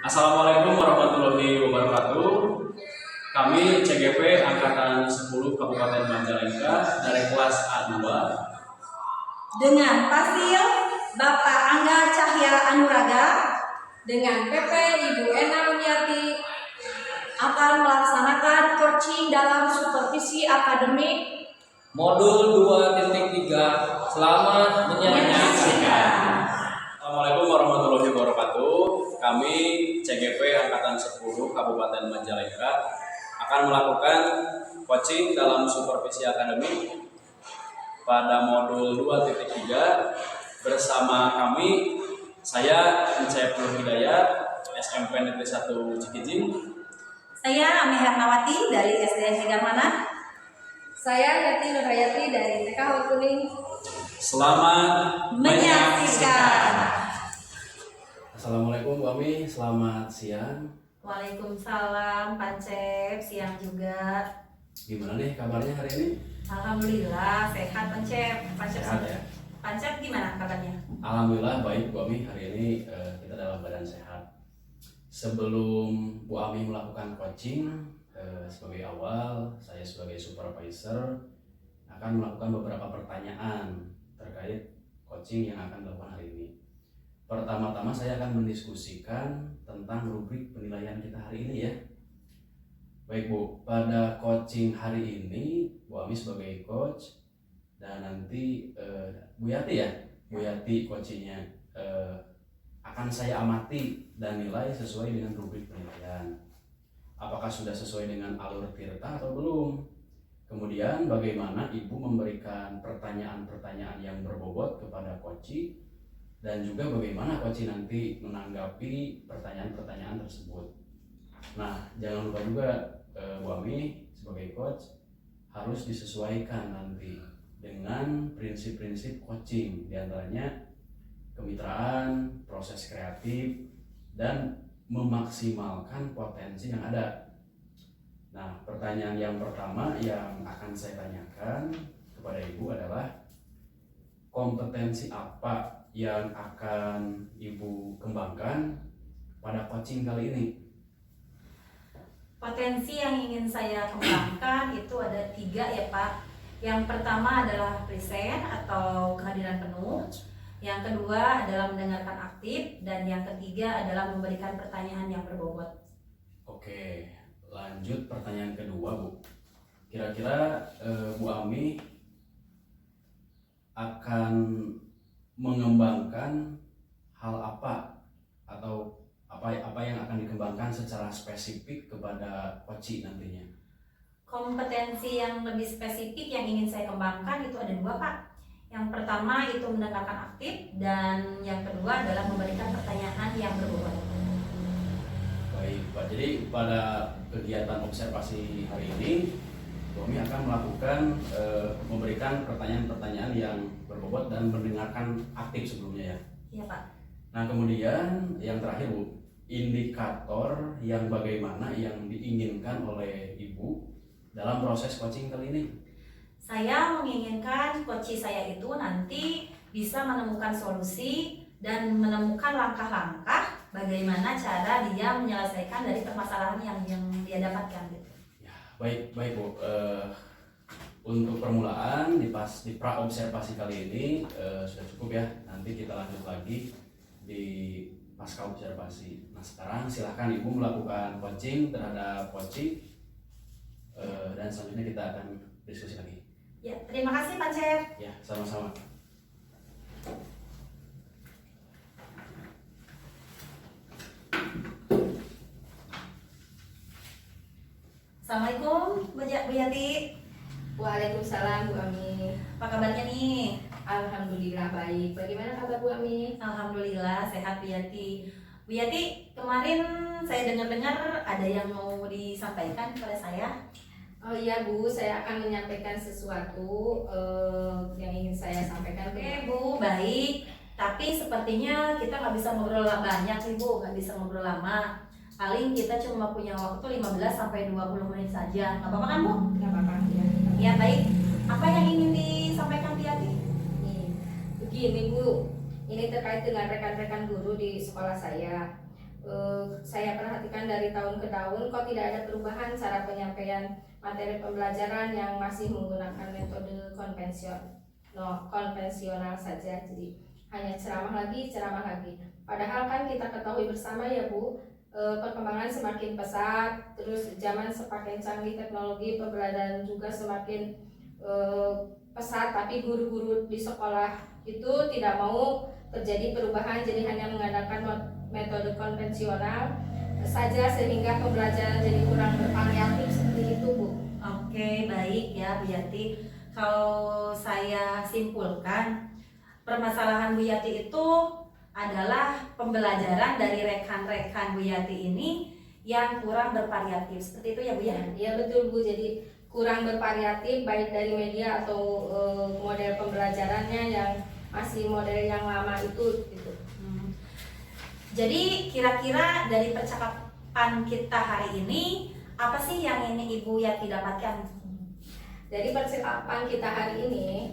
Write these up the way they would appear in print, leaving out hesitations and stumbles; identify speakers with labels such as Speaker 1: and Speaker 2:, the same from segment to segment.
Speaker 1: Assalamualaikum warahmatullahi wabarakatuh. Kami CGP Angkatan 10 Kabupaten Majalengka dari kelas A2
Speaker 2: dengan Pasil Bapak Angga Cahya Anuraga
Speaker 3: dengan PP Ibu Ena Rumiati
Speaker 2: akan melaksanakan coaching dalam supervisi akademik
Speaker 4: Modul 2.3. Selamat menyaksikan.
Speaker 1: Assalamualaikum warahmatullahi wabarakatuh. Kami CGP Angkatan 10 Kabupaten Majalengka akan melakukan coaching dalam supervisi akademik pada modul 2.3 bersama kami, saya Insyaful Hidayat, SMP Negeri 1 Cikijing.
Speaker 2: Saya Ame Hernawati dari SDN Tigamana.
Speaker 3: Saya Yati Nurhayati dari TK Haur Kuning.
Speaker 1: Selamat
Speaker 2: Menyaksikan.
Speaker 5: Assalamualaikum Bu Ami, selamat siang.
Speaker 2: Waalaikumsalam Pancep, siang juga.
Speaker 5: Gimana nih kabarnya hari ini?
Speaker 2: Alhamdulillah sehat Pancep.
Speaker 5: Sehat ya?
Speaker 2: Pancep gimana kabarnya?
Speaker 5: Alhamdulillah baik Bu Ami, hari ini kita dalam badan sehat. Sebelum Bu Ami melakukan coaching, sebagai awal saya sebagai supervisor akan melakukan beberapa pertanyaan terkait coaching yang akan dilakukan hari ini. Pertama-tama saya akan mendiskusikan tentang rubrik penilaian kita hari ini ya. Baik Bu, pada coaching hari ini Bu Ami sebagai coach dan nanti Bu Yati ya, Bu Yati coachingnya akan saya amati dan nilai sesuai dengan rubrik penilaian. Apakah sudah sesuai dengan alur tirta atau belum? Kemudian bagaimana Ibu memberikan pertanyaan-pertanyaan yang berbobot kepada coach dan juga bagaimana coach nanti menanggapi pertanyaan-pertanyaan tersebut. Nah, jangan lupa juga Bu Ami sebagai coach harus disesuaikan nanti dengan prinsip-prinsip coaching, diantaranya kemitraan, proses kreatif, dan memaksimalkan potensi yang ada. Nah, pertanyaan yang pertama yang akan saya tanyakan kepada Ibu adalah kompetensi apa yang akan Ibu kembangkan pada coaching kali ini?
Speaker 2: Potensi yang ingin saya kembangkan itu ada 3 ya Pak. Yang pertama adalah present atau kehadiran penuh. Yang kedua adalah mendengarkan aktif, dan yang ketiga adalah memberikan pertanyaan yang berbobot.
Speaker 5: Oke, lanjut pertanyaan kedua Bu. Kira-kira Bu Ami akan mengembangkan hal apa atau apa yang akan dikembangkan secara spesifik kepada coach nantinya?
Speaker 2: Kompetensi yang lebih spesifik yang ingin saya kembangkan itu ada 2 Pak. Yang pertama itu mendengarkan aktif, dan yang kedua adalah memberikan pertanyaan yang berbobot.
Speaker 5: Baik Pak, jadi pada kegiatan observasi hari ini kami akan melakukan memberikan pertanyaan-pertanyaan yang berbobot dan mendengarkan aktif sebelumnya ya.
Speaker 2: Iya Pak.
Speaker 5: Nah kemudian yang terakhir Bu, indikator yang bagaimana yang diinginkan oleh Ibu dalam proses coaching kali ini?
Speaker 2: Saya menginginkan coach saya itu nanti bisa menemukan solusi dan menemukan langkah-langkah bagaimana cara dia menyelesaikan dari permasalahan yang dia dapatkan gitu.
Speaker 5: Ya, baik Bu. Untuk permulaan di pra observasi kali ini sudah cukup ya. Nanti kita lanjut lagi di pasca observasi. Nah sekarang silahkan Ibu melakukan coaching terhadap coach dan selanjutnya kita akan diskusi lagi.
Speaker 2: Ya, terima kasih Pak Cep.
Speaker 5: Ya, sama-sama.
Speaker 2: Assalamualaikum Bu Yati.
Speaker 3: Waalaikumsalam Bu Ami.
Speaker 2: Apa kabarnya nih?
Speaker 3: Alhamdulillah baik. Bagaimana kabar Bu Ami?
Speaker 2: Alhamdulillah sehat Bu Yati. Bu Yati, kemarin saya dengar-dengar ada yang mau disampaikan kepada saya.
Speaker 3: Oh iya Bu, saya akan menyampaikan sesuatu yang ingin saya sampaikan ke
Speaker 2: Oke Bu, baik. Tapi sepertinya kita nggak bisa ngobrol banyak nih Bu, nggak bisa ngobrol lama. Paling kita cuma punya waktu 15-20 menit saja. Nggak apa-apa kan Bu?
Speaker 3: Nggak apa-apa ya.
Speaker 2: Ya baik. Apa yang ingin disampaikan Bu Yati?
Speaker 3: Begini Bu, ini terkait dengan rekan-rekan guru di sekolah saya. saya perhatikan dari tahun ke tahun kok tidak ada perubahan cara penyampaian materi pembelajaran yang masih menggunakan metode konvensional saja. Jadi hanya ceramah lagi. Padahal kan kita ketahui bersama ya Bu, perkembangan semakin pesat, terus zaman semakin canggih, teknologi pembelajaran juga semakin pesat, tapi guru-guru di sekolah itu tidak mau terjadi perubahan, jadi hanya mengandalkan metode konvensional saja sehingga pembelajaran jadi kurang bervariatif seperti itu Bu.
Speaker 2: Oke, baik ya Bu Yati. Kalau saya simpulkan, permasalahan Bu Yati itu adalah pembelajaran dari rekan-rekan Bu Yati ini yang kurang bervariatif. Seperti itu ya Bu ya?
Speaker 3: Iya betul Bu, jadi kurang bervariatif baik dari media atau model pembelajarannya yang masih model yang lama itu gitu.
Speaker 2: Jadi kira-kira dari percakapan kita hari ini, apa sih yang ini Ibu Yati dapatkan?
Speaker 3: Dari percakapan kita hari ini,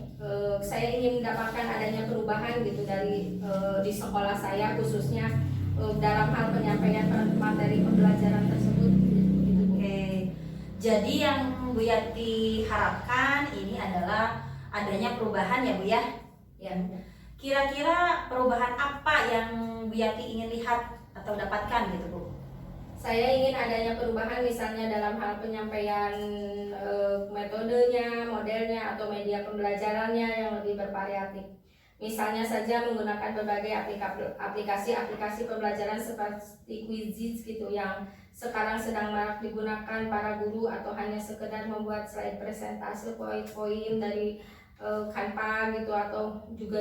Speaker 3: saya ingin mendapatkan adanya perubahan gitu dari di sekolah saya, khususnya dalam hal penyampaian materi pembelajaran tersebut. Gitu, Bu.
Speaker 2: Oke, jadi yang Bu Yati harapkan ini adalah adanya perubahan ya Bu ya?
Speaker 3: Ya.
Speaker 2: Kira-kira perubahan apa yang Bu Yati ingin lihat atau dapatkan gitu Bu?
Speaker 3: Saya ingin adanya perubahan misalnya dalam hal penyampaian metodenya, modelnya, atau media pembelajarannya yang lebih bervariatif. Misalnya saja menggunakan berbagai aplikasi pembelajaran seperti Quizzes gitu yang sekarang sedang marak digunakan para guru, atau hanya sekedar membuat slide presentasi poin-poin dari Canva gitu, atau juga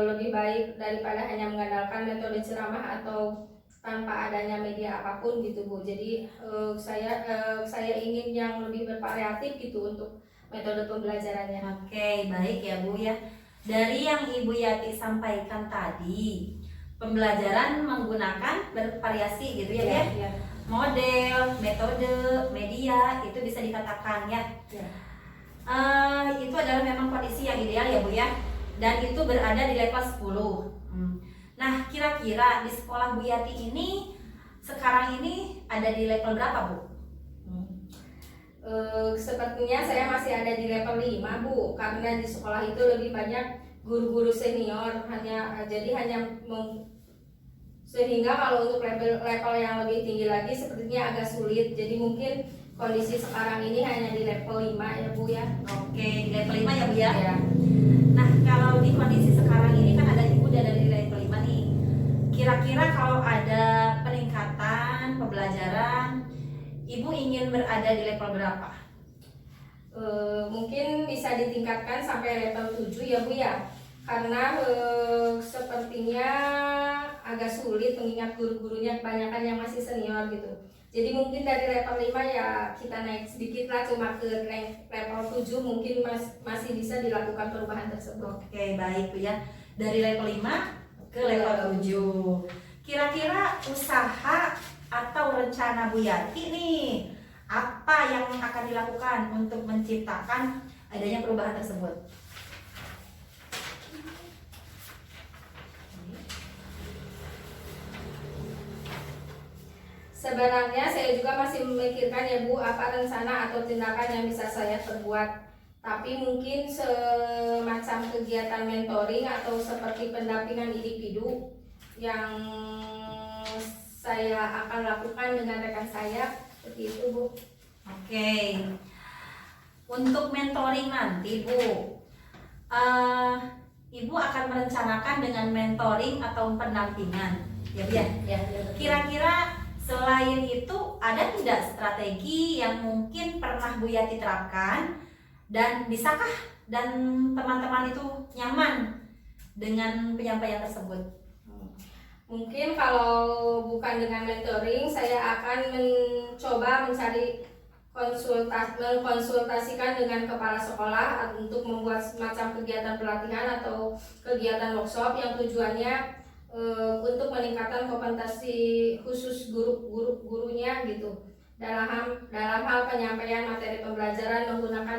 Speaker 3: lebih baik daripada hanya mengandalkan metode ceramah atau tanpa adanya media apapun gitu Bu. Jadi saya ingin yang lebih bervariatif gitu untuk metode pembelajarannya.
Speaker 2: Oke, baik ya Bu ya. Dari yang Ibu Yati sampaikan tadi, pembelajaran menggunakan bervariasi gitu ya Bu ya.
Speaker 3: Ya.
Speaker 2: Model, metode, media itu bisa dikatakan ya.
Speaker 3: Ya.
Speaker 2: Itu adalah memang kondisi yang ideal ya Bu ya. Dan itu berada di level 10. Nah, kira-kira di sekolah Bu Yati ini sekarang ini ada di level berapa Bu?
Speaker 3: Sepertinya saya masih ada di level 5 Bu, karena di sekolah itu lebih banyak guru-guru senior, sehingga kalau untuk level yang lebih tinggi lagi sepertinya agak sulit. Jadi mungkin kondisi sekarang ini hanya di level 5 ya Bu ya.
Speaker 2: Oke, di level 5 ya Bu ya.
Speaker 3: Ya.
Speaker 2: Nah, kalau di kondisi sekarang ini kan ada Ibu udah dari level 5 nih. Kira-kira kalau ada peningkatan pembelajaran, Ibu ingin berada di level berapa?
Speaker 3: Mungkin bisa ditingkatkan sampai level 7 ya Bu ya. Karena sepertinya agak sulit mengingat guru-gurunya kebanyakan yang masih senior gitu. Jadi mungkin dari level 5 ya kita naik sedikit lah, cuma ke level 7 mungkin masih bisa dilakukan perubahan tersebut.
Speaker 2: Oke, baik Bu ya. Dari level 5 ke level 7. Kira-kira usaha atau rencana Bu Yati nih, apa yang akan dilakukan untuk menciptakan adanya perubahan tersebut?
Speaker 3: Sebenarnya saya juga masih memikirkan ya Bu, apa rencana atau tindakan yang bisa saya perbuat. Tapi mungkin semacam kegiatan mentoring atau seperti pendampingan individu yang saya akan lakukan dengan rekan saya, seperti itu Bu.
Speaker 2: Oke, untuk mentoring nanti Bu, Ibu akan merencanakan dengan mentoring atau pendampingan, ya Bu ya?
Speaker 3: Ya.
Speaker 2: Kira-kira selain itu ada tidak strategi yang mungkin pernah Bu Yati terapkan dan bisakah dan teman-teman itu nyaman dengan penyampaian tersebut?
Speaker 3: Mungkin kalau bukan dengan mentoring, saya akan mencoba mencari mengkonsultasikan dengan kepala sekolah untuk membuat semacam kegiatan pelatihan atau kegiatan workshop yang tujuannya untuk meningkatkan kompetensi khusus gurunya gitu dalam hal penyampaian materi pembelajaran menggunakan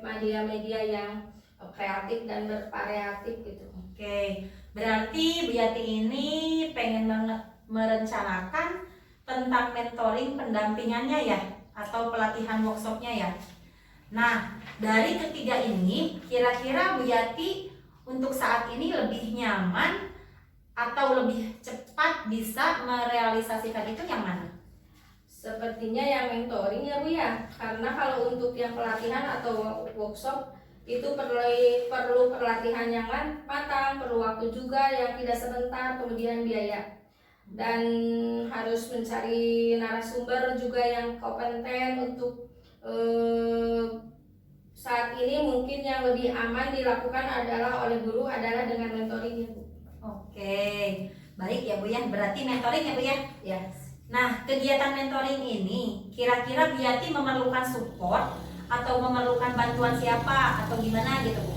Speaker 3: media yang kreatif dan bervariatif gitu.
Speaker 2: Oke, berarti Bu Yati ini pengen banget merencanakan tentang mentoring pendampingannya ya, atau pelatihan workshopnya ya. Nah, dari ketiga ini, kira-kira Bu Yati untuk saat ini lebih nyaman atau lebih cepat bisa merealisasikan itu yang mana?
Speaker 3: Sepertinya yang mentoring ya Bu ya, karena kalau untuk yang pelatihan atau workshop itu perlu pelatihan yang matang, perlu waktu juga yang tidak sebentar, kemudian biaya. Dan harus mencari narasumber juga yang kompeten untuk saat ini mungkin yang lebih aman dilakukan adalah oleh guru adalah dengan mentoring ya Bu.
Speaker 2: Oke, baik ya Bu ya, berarti mentoring ya Bu ya?
Speaker 3: Ya.
Speaker 2: Nah, kegiatan mentoring ini kira-kira Bu Yati memerlukan support atau memerlukan bantuan siapa atau gimana gitu Bu?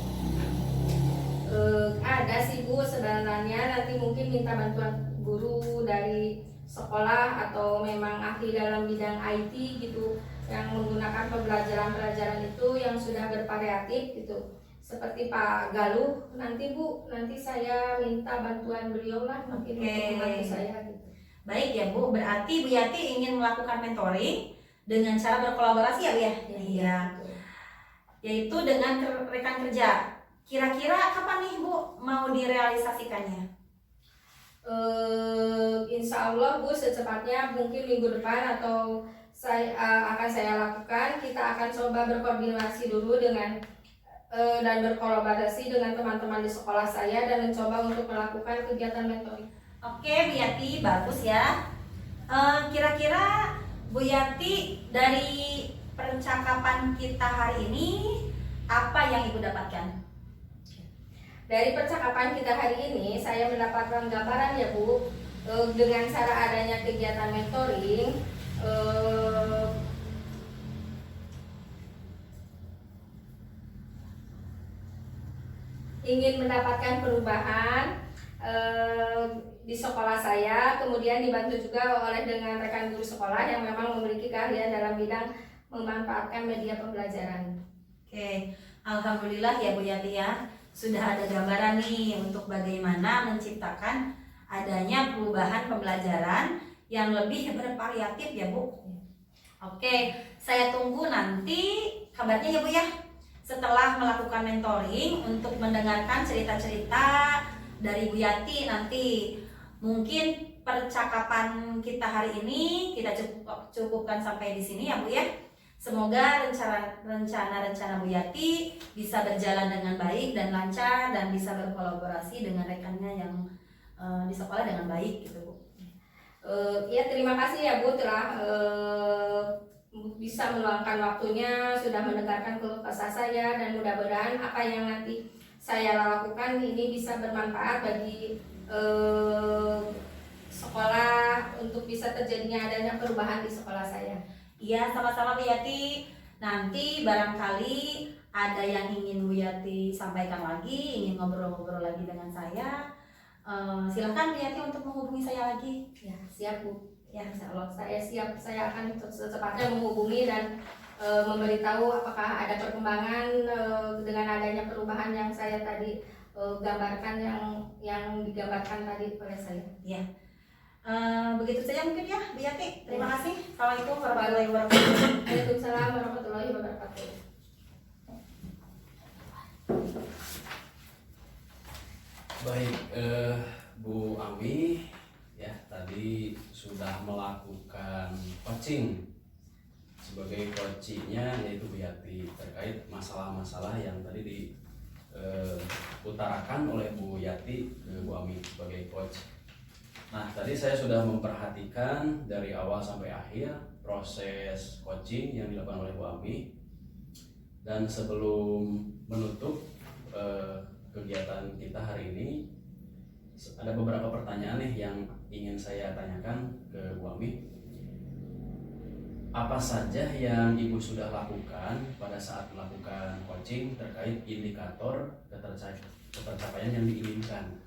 Speaker 3: Ada sih Bu, sebenarnya nanti mungkin minta bantuan guru dari sekolah atau memang ahli dalam bidang IT gitu yang menggunakan pembelajaran itu yang sudah bervariatif gitu, seperti Pak Galuh nanti Bu, nanti saya minta bantuan beliau lah mungkin untuk membantu saya gitu.
Speaker 2: Baik ya Bu, berarti Bu Yati ingin melakukan mentoring dengan cara berkolaborasi ya Bu ya? Iya. Yaitu dengan rekan kerja. Kira-kira kapan nih Bu mau direalisasikannya?
Speaker 3: Insya Allah Bu, secepatnya mungkin minggu depan atau akan saya lakukan. Kita akan coba berkoordinasi dulu dengan dan berkolaborasi dengan teman-teman di sekolah saya dan mencoba untuk melakukan kegiatan mentoring.
Speaker 2: Oke Bu Yati, bagus ya. Kira-kira Bu Yati dari percakapan kita hari ini apa yang Ibu dapatkan?
Speaker 3: Dari percakapan kita hari ini, saya mendapatkan gambaran ya Bu, dengan cara adanya kegiatan mentoring, ingin mendapatkan perubahan di sekolah saya, kemudian dibantu juga oleh dengan rekan guru sekolah yang memang memiliki keahlian dalam bidang memanfaatkan media pembelajaran.
Speaker 2: Oke, alhamdulillah ya Bu Yati ya. Sudah ada gambaran nih untuk bagaimana menciptakan adanya perubahan pembelajaran yang lebih bervariatif ya Bu. Oke, saya tunggu nanti kabarnya ya Bu ya. Setelah melakukan mentoring untuk mendengarkan cerita-cerita dari Bu Yati nanti. Mungkin percakapan kita hari ini kita cukupkan sampai di sini ya Bu ya. Semoga rencana Bu Yati bisa berjalan dengan baik dan lancar dan bisa berkolaborasi dengan rekannya yang di sekolah dengan baik gitu Bu.
Speaker 3: Ya terima kasih ya Bu telah bisa meluangkan waktunya, sudah mendengarkan keluh kesah saya, dan mudah-mudahan apa yang nanti saya lakukan ini bisa bermanfaat bagi sekolah untuk bisa terjadinya adanya perubahan di sekolah saya.
Speaker 2: Iya, sama-sama Bu Yati. Nanti barangkali ada yang ingin Bu Yati sampaikan lagi, ingin ngobrol-ngobrol lagi dengan saya, silakan Bu Yati untuk menghubungi saya lagi.
Speaker 3: Ya, siap Bu.
Speaker 2: Ya,
Speaker 3: Insya Allah saya siap. Saya akan secepatnya menghubungi dan memberitahu apakah ada perkembangan dengan adanya perubahan yang saya tadi gambarkan, yang digambarkan tadi oleh saya.
Speaker 2: Ya. Begitu saja mungkin ya Bu Yati. Terima kasih. Assalamualaikum warahmatullahi wabarakatuh.
Speaker 3: Waalaikumsalam warahmatullahi wabarakatuh.
Speaker 5: Baik, Bu Ami ya tadi sudah melakukan coaching sebagai coachingnya yaitu Bu Yati terkait masalah-masalah yang tadi diutarakan oleh Bu Yati ke Bu Ami sebagai coach. Nah, tadi saya sudah memperhatikan dari awal sampai akhir proses coaching yang dilakukan oleh Bu Ami. Dan sebelum menutup kegiatan kita hari ini, ada beberapa pertanyaan nih yang ingin saya tanyakan ke Bu Ami. Apa saja yang Ibu sudah lakukan pada saat melakukan coaching terkait indikator ketercapaian yang diinginkan?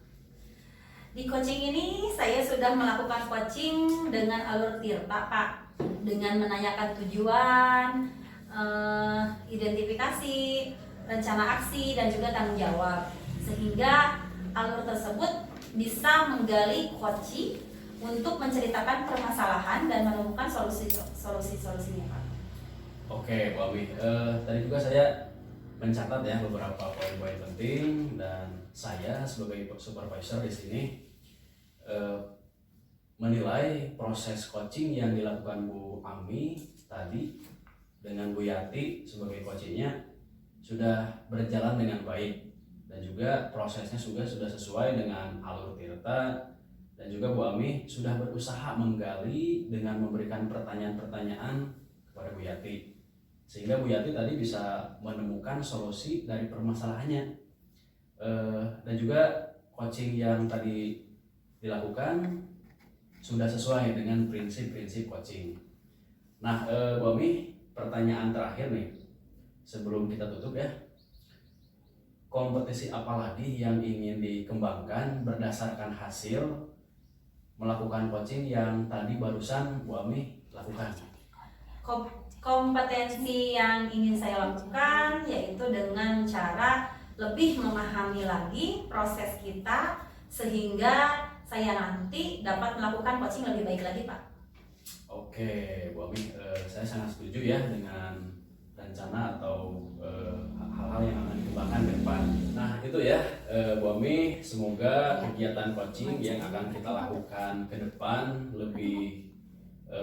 Speaker 2: Di coaching ini saya sudah melakukan coaching dengan alur tirta Pak, dengan menanyakan tujuan, identifikasi, rencana aksi dan juga tanggung jawab, sehingga alur tersebut bisa menggali coaching untuk menceritakan permasalahan dan menemukan solusinya, Pak.
Speaker 5: Oke, Bu Ami. Tadi juga saya mencatat ya beberapa poin-poin penting, dan saya sebagai supervisor di sini menilai proses coaching yang dilakukan Bu Ami tadi dengan Bu Yati sebagai coachingnya sudah berjalan dengan baik, dan juga prosesnya sudah sesuai dengan alur Tirta, dan juga Bu Ami sudah berusaha menggali dengan memberikan pertanyaan-pertanyaan kepada Bu Yati, sehingga Bu Yati tadi bisa menemukan solusi dari permasalahannya. Dan juga coaching yang tadi dilakukan sudah sesuai dengan prinsip-prinsip coaching. Nah, Bu Ami, pertanyaan terakhir nih sebelum kita tutup ya. Kompetisi apa lagi yang ingin dikembangkan berdasarkan hasil melakukan coaching yang tadi barusan Bu Ami lakukan?
Speaker 2: Kompetensi yang ingin saya lakukan yaitu dengan cara lebih memahami lagi proses kita, sehingga saya nanti dapat melakukan coaching lebih baik lagi, Pak.
Speaker 5: Oke, Bu Ami, saya sangat setuju ya dengan rencana atau hal-hal yang akan dikembangkan ke depan. Nah itu ya, Bu Ami, semoga kegiatan coaching yang akan kita lakukan ke depan lebih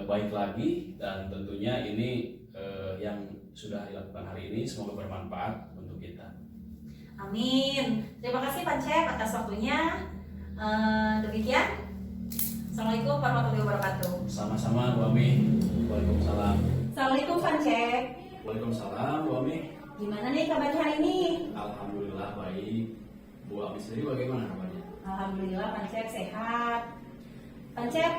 Speaker 5: baik lagi, dan tentunya ini yang sudah dilakukan hari ini semoga bermanfaat untuk kita.
Speaker 2: Amin. Terima kasih Pak Cep atas waktunya. Demikian. Assalamualaikum warahmatullahi wabarakatuh.
Speaker 5: Sama-sama Bu Ami. Waalaikumsalam.
Speaker 2: Assalamualaikum Pak Cep.
Speaker 5: Waalaikumsalam Bu Ami.
Speaker 2: Gimana nih kabarnya hari ini?
Speaker 5: Alhamdulillah baik. Bu Ami sendiri bagaimana kabarnya?
Speaker 2: Alhamdulillah Pak Cep sehat. Pak Cep,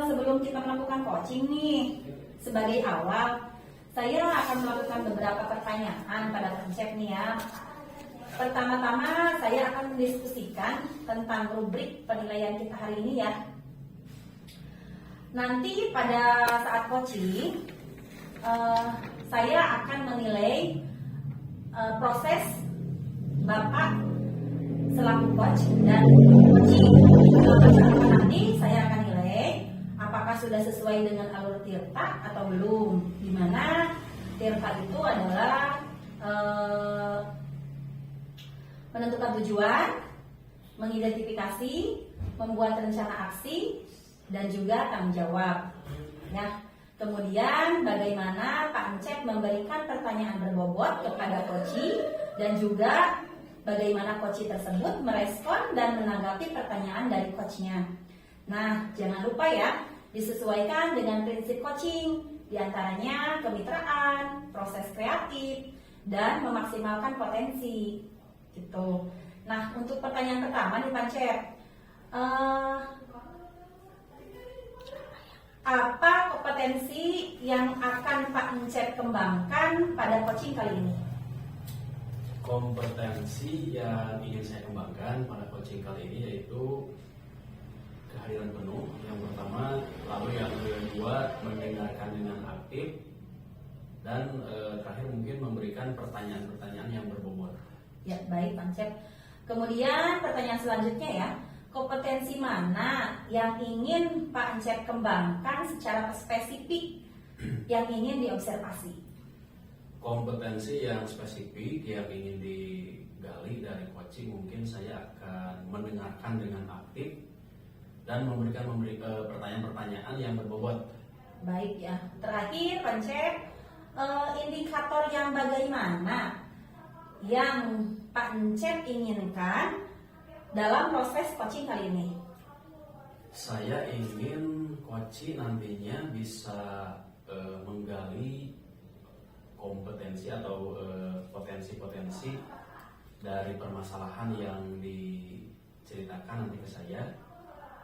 Speaker 2: sebelum kita melakukan coaching nih, sebagai awal, saya akan melakukan beberapa pertanyaan pada Pak Cep nih ya. Pertama-tama saya akan mendiskusikan tentang rubrik penilaian kita hari ini ya. Nanti pada saat coaching, saya akan menilai proses Bapak selaku coach dan coaching. Nanti saya akan nilai apakah sudah sesuai dengan alur Tirta atau belum. Dimana Tirta itu adalah menentukan tujuan, mengidentifikasi, membuat rencana aksi, dan juga tanggung jawab. Ya. Kemudian bagaimana Pak Encep memberikan pertanyaan berbobot kepada coachee, dan juga bagaimana coachee tersebut merespon dan menanggapi pertanyaan dari coachnya. Nah, jangan lupa ya, disesuaikan dengan prinsip coaching, diantaranya kemitraan, proses kreatif, dan memaksimalkan potensi. Gitu. Nah, untuk pertanyaan pertama nih Pak Encep, apa kompetensi yang akan Pak Encep kembangkan pada coaching kali ini?
Speaker 5: Kompetensi yang ingin saya kembangkan pada coaching kali ini yaitu kehadiran penuh yang pertama, lalu yang kedua mendengarkan dengan aktif, dan terakhir mungkin memberikan pertanyaan-pertanyaan yang berbobot.
Speaker 2: Ya, baik Pak Encep. Kemudian pertanyaan selanjutnya ya, kompetensi mana yang ingin Pak Encep kembangkan secara spesifik yang ingin diobservasi?
Speaker 5: Kompetensi yang spesifik yang ingin digali dari coaching, mungkin saya akan mendengarkan dengan aktif dan memberikan pertanyaan-pertanyaan yang berbobot.
Speaker 2: Baik ya. Terakhir Pak Encep, indikator yang bagaimana yang Pak Encep inginkan dalam proses coaching kali ini?
Speaker 5: Saya ingin coaching nantinya bisa menggali kompetensi atau potensi-potensi dari permasalahan yang diceritakan nanti ke saya,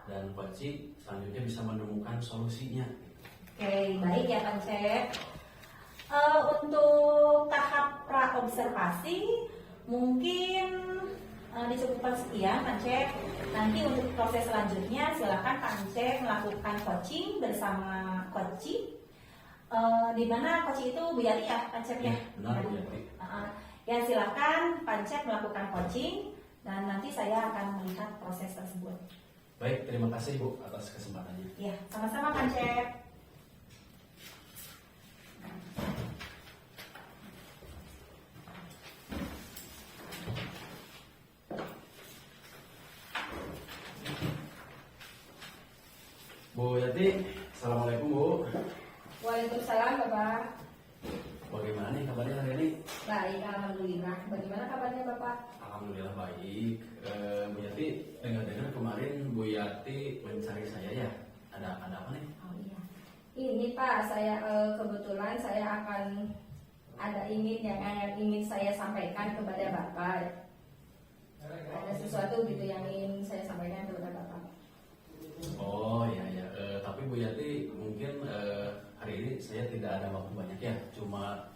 Speaker 5: dan coaching selanjutnya bisa menemukan solusinya.
Speaker 2: Oke, baik ya Pak Encep. Untuk tahap pra-observasi mungkin dicukupkan sekian Pak Encep. Nanti untuk proses selanjutnya silakan Pak Encep melakukan coaching bersama coachee, di mana coachee itu Bu Yati ya Pak Encep ya?
Speaker 5: Benar Bu Yati.
Speaker 2: Ya silakan Pak Encep melakukan coaching dan nanti saya akan melihat proses tersebut.
Speaker 5: Baik, terima kasih Bu atas kesempatannya.
Speaker 2: Ya, sama-sama Kang Cep.
Speaker 5: Bu Yati, Assalamualaikum Bu.
Speaker 3: Waalaikumsalam Bapak.
Speaker 5: Bagaimana nih kabarnya hari ini?
Speaker 3: Baik, alhamdulillah. Bagaimana kabarnya Bapak?
Speaker 5: Alhamdulillah baik. Bu Yati, dengar-dengar kemarin Bu Yati mencari saya ya. Ada apa nih?
Speaker 3: Oh iya. Ini Pak, saya kebetulan saya akan ada ingin saya sampaikan kepada Bapak. Ada sesuatu gitu yang ingin saya sampaikan kepada Bapak.
Speaker 5: Oh ya ya. Tapi Bu Yati mungkin hari ini saya tidak ada waktu banyak ya. Cuma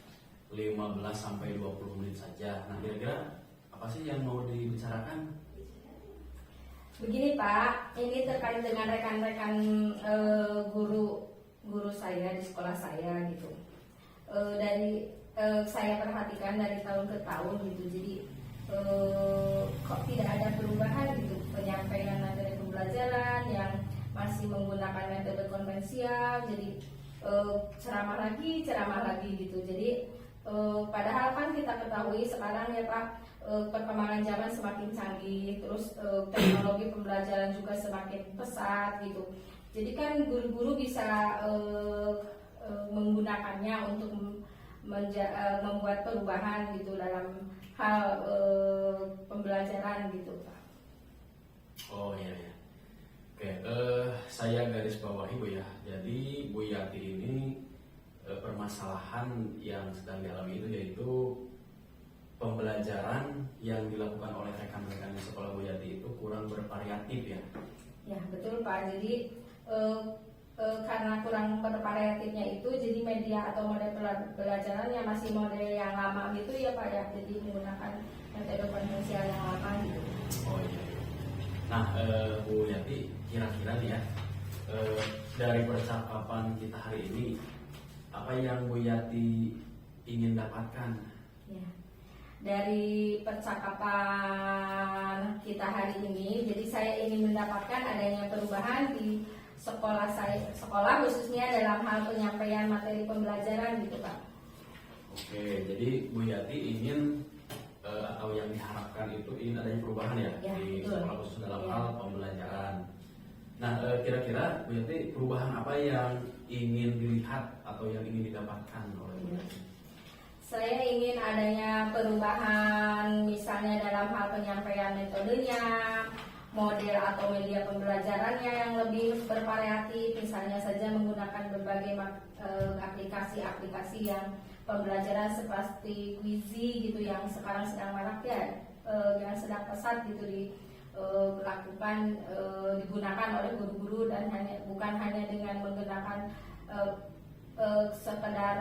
Speaker 5: 15 sampai 20 menit saja. Nah kira-kira apa sih yang mau dibicarakan?
Speaker 3: Begini Pak, ini terkait dengan rekan-rekan guru saya di sekolah saya gitu. Dari saya perhatikan dari tahun ke tahun gitu, jadi kok tidak ada perubahan gitu penyampaian materi pembelajaran yang masih menggunakan metode konvensional, jadi ceramah lagi gitu. Jadi padahal kan kita ketahui sekarang ya Pak, perkembangan zaman semakin canggih, terus teknologi pembelajaran juga semakin pesat gitu. Jadi kan guru-guru bisa menggunakannya untuk membuat perubahan gitu dalam hal pembelajaran gitu Pak.
Speaker 5: Oh iya ya. Oke, saya garis bawahi Bu ya. Jadi Bu Yati ini permasalahan yang sedang dialami itu yaitu pembelajaran yang dilakukan oleh rekan-rekan di sekolah Bu Yati itu kurang bervariatif ya.
Speaker 3: Ya betul Pak. Jadi karena kurang bervariatifnya itu, jadi media atau model pembelajarannya masih model yang lama gitu ya Pak ya. Jadi menggunakan metode konvensional yang lama gitu.
Speaker 5: Oh iya. Nah Bu Yati, kira-kira nih ya dari percakapan kita hari ini, apa yang Bu Yati ingin dapatkan?
Speaker 3: Ya. Dari percakapan kita hari ini, jadi saya ingin mendapatkan adanya perubahan di sekolah khususnya dalam hal penyampaian materi pembelajaran gitu Pak.
Speaker 5: Oke, jadi Bu Yati ingin atau yang diharapkan itu ingin adanya perubahan ya,
Speaker 3: Ya,
Speaker 5: di
Speaker 3: betul.
Speaker 5: sekolah khusus dalam
Speaker 3: Ya.
Speaker 5: hal pembelajaran. Nah, kira-kira Bu Yati perubahan apa yang ingin dilihat atau yang ingin didapatkan oleh Bu Yati?
Speaker 3: Saya ingin adanya perubahan misalnya dalam hal penyampaian metodenya, model atau media pembelajarannya yang lebih bervariatif, misalnya saja menggunakan berbagai aplikasi-aplikasi yang pembelajaran seperti Quizy gitu yang sekarang sedang marak ya, yang sedang pesat gitu dilakukan, digunakan oleh guru-guru dan bukan hanya dengan menggunakan sekedar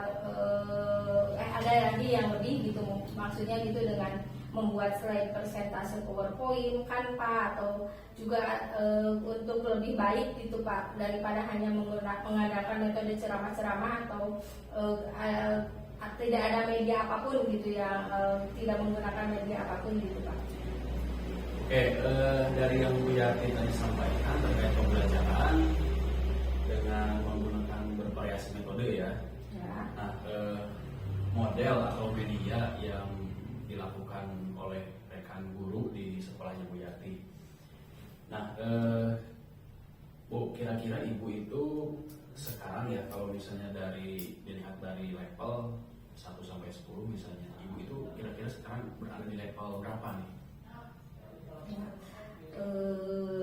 Speaker 3: ada lagi yang lebih gitu, maksudnya gitu dengan membuat slide persentase PowerPoint kan Pak, atau juga untuk lebih baik gitu Pak daripada hanya mengadakan metode ceramah-ceramah atau tidak ada media apapun gitu yang tidak menggunakan media apapun gitu Pak.
Speaker 5: Oke, dari yang Bu Yati tadi sampaikan terkait pembelajaran dengan menggunakan bervariasi metode ya.
Speaker 3: Ya.
Speaker 5: Nah, model atau media yang dilakukan oleh rekan guru di sekolahnya Bu Yati. Nah, Bu, kira-kira Ibu itu sekarang ya kalau misalnya dilihat dari level 1 sampai 10 misalnya, Ibu itu kira-kira sekarang berada di level berapa nih?
Speaker 3: Ya.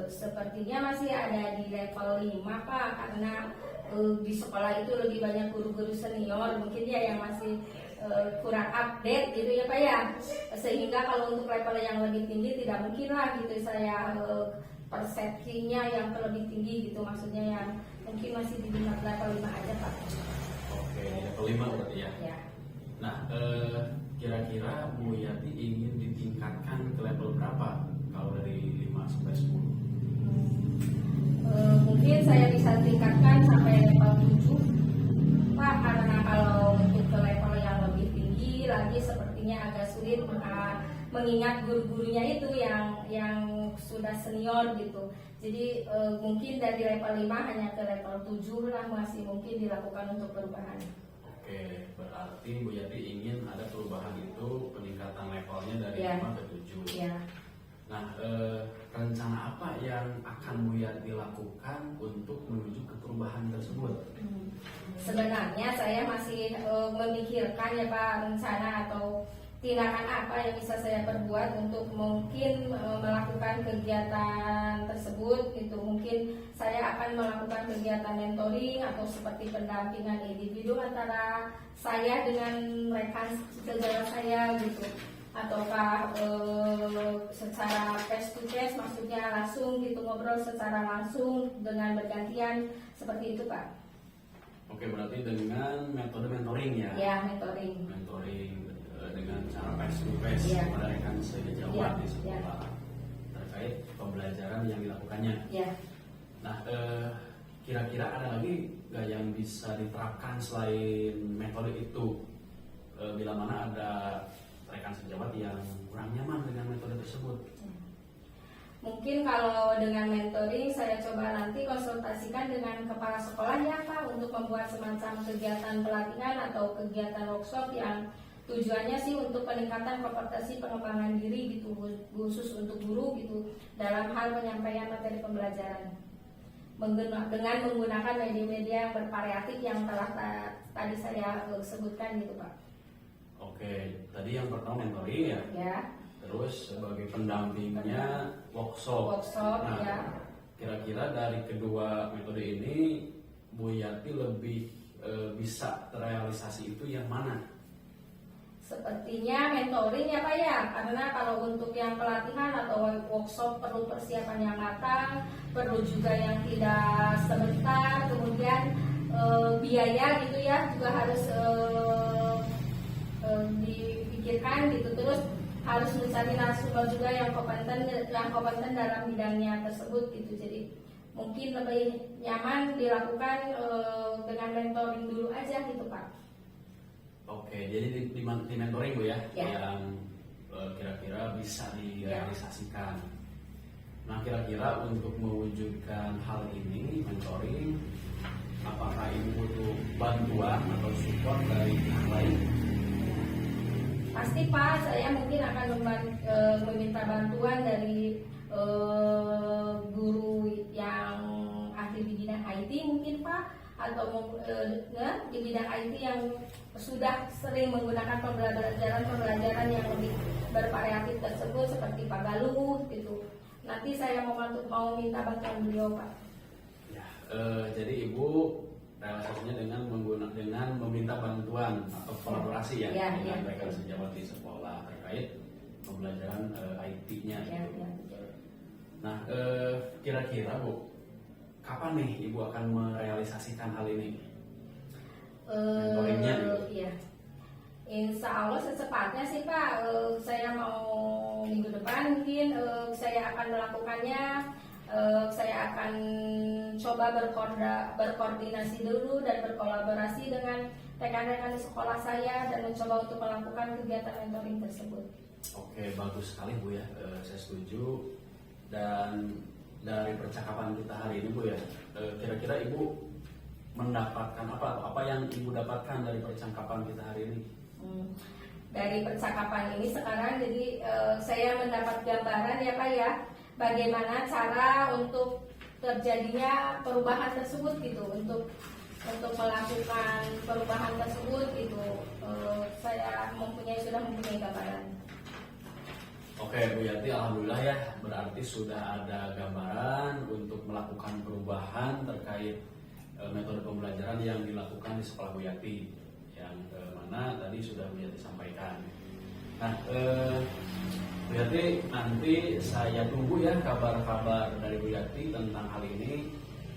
Speaker 3: Sepertinya masih ada di level 5 Pak, karena di sekolah itu lebih banyak guru-guru senior mungkin ya yang masih kurang update gitu ya Pak ya, sehingga kalau untuk level yang lebih tinggi tidak mungkin lah gitu saya persepsinya yang lebih tinggi gitu, maksudnya yang mungkin masih di level 5 aja Pak.
Speaker 5: Oke, level 5 berarti ya.
Speaker 3: Ya.
Speaker 5: Nah, kira-kira Bu Yati ingin ditingkatkan ke level berapa kalau dari 5 sampai 10?
Speaker 3: Mungkin saya bisa tingkatkan sampai level 7 Pak, karena kalau untuk ke level yang lebih tinggi lagi seperti sepertinya agak sulit mengingat guru-gurunya itu yang sudah senior gitu. Jadi mungkin dari level 5 hanya ke level 7 lah masih mungkin dilakukan untuk perubahan.
Speaker 5: Oke, berarti Bu Yati ingin ada perubahan itu peningkatan levelnya dari
Speaker 3: Ya.
Speaker 5: 5 ke 7.
Speaker 3: Ya.
Speaker 5: Nah, rencana apa yang akan Bu Yati lakukan untuk menuju ke perubahan tersebut?
Speaker 3: Sebenarnya saya masih memikirkan ya Pak, rencana atau tindakan apa yang bisa saya perbuat untuk mungkin melakukan kegiatan tersebut gitu. Mungkin saya akan melakukan kegiatan mentoring atau seperti pendampingan individu antara saya dengan rekan kerja saya gitu, ataukah secara face to face, maksudnya langsung gitu, ngobrol secara langsung dengan bergantian seperti itu Pak.
Speaker 5: Oke, berarti dengan metode mentoring ya?
Speaker 3: Ya, mentoring.
Speaker 5: Mentoring dengan cara face to face
Speaker 3: Ya.
Speaker 5: kepada rekan sejawat
Speaker 3: Ya.
Speaker 5: di sekolah terkait pembelajaran yang dilakukannya.
Speaker 3: Ya.
Speaker 5: Nah, kira-kira ada lagi nggak yang bisa diterapkan selain metode itu? Bila mana ada rekan sejawat yang kurang nyaman dengan metode tersebut?
Speaker 3: Mungkin kalau dengan mentoring saya coba nanti konsultasikan dengan kepala sekolah ya Pak untuk membuat semacam kegiatan pelatihan atau kegiatan workshop yang tujuannya sih untuk peningkatan kompetensi pengembangan diri gitu, khusus untuk guru gitu dalam hal penyampaian materi pembelajaran dengan menggunakan media-media yang bervariatif yang telah tadi saya sebutkan gitu Pak.
Speaker 5: Oke, tadi yang pertama mentoring ya.
Speaker 3: Ya.
Speaker 5: Terus sebagai pendampingnya workshop. Nah,
Speaker 3: ya.
Speaker 5: kira-kira dari kedua metode ini Bu Yati lebih bisa terrealisasi itu yang mana?
Speaker 3: Sepertinya mentoring ya Pak ya, karena kalau untuk yang pelatihan atau workshop perlu persiapan yang matang, perlu juga yang tidak sebentar, kemudian biaya gitu ya juga harus dipikirkan gitu, terus harus mencari narasumber juga yang kompeten dalam bidangnya tersebut gitu. Jadi mungkin lebih nyaman dilakukan dengan mentoring dulu aja gitu Pak.
Speaker 5: Oke, jadi di mentoring Bu ya,
Speaker 3: Ya.
Speaker 5: yang kira-kira bisa direalisasikan. Nah, kira-kira untuk mewujudkan hal ini mentoring, apakah Ibu butuh bantuan atau support dari pihak lain?
Speaker 3: Pasti Pak, saya mungkin akan meminta bantuan dari guru yang ahli di bidang IT mungkin Pak, atau di bidang IT yang sudah sering menggunakan pembelajaran yang lebih bervariatif tersebut seperti Pak Galuh gitu. Nanti saya mau minta bantuan beliau Pak.
Speaker 5: Ya, jadi Ibu realisasinya dengan meminta bantuan atau kolaborasi ya, dengan rekan sejawat di sekolah terkait pembelajaran IT-nya.
Speaker 3: Ya,
Speaker 5: gitu.
Speaker 3: ya, betul.
Speaker 5: Nah, kira-kira Bu, kapan nih Ibu akan merealisasikan hal ini? Mentoringnya gitu.
Speaker 3: Iya. Insya Allah secepatnya sih Pak. Saya mau minggu depan mungkin saya akan melakukannya. Saya akan coba berkoordinasi dulu dan berkolaborasi dengan rekan-rekan di sekolah saya dan mencoba untuk melakukan kegiatan mentoring tersebut.
Speaker 5: Oke, bagus sekali Bu ya, saya setuju. Dan dari percakapan kita hari ini Bu ya, kira-kira Ibu mendapatkan apa yang Ibu dapatkan dari percakapan kita hari ini?
Speaker 3: Dari percakapan ini sekarang jadi saya mendapat gambaran ya Pak ya, bagaimana cara untuk terjadinya perubahan tersebut gitu, untuk melakukan perubahan tersebut gitu. Saya sudah mempunyai gambaran.
Speaker 5: Oke Bu Yati, alhamdulillah ya, berarti sudah ada gambaran untuk melakukan perubahan terkait metode pembelajaran yang dilakukan di sekolah Bu Yati, yang mana tadi sudah Bu Yati sampaikan. Nah, Bu Yati, nanti saya tunggu ya kabar-kabar dari Bu Yati tentang hal ini.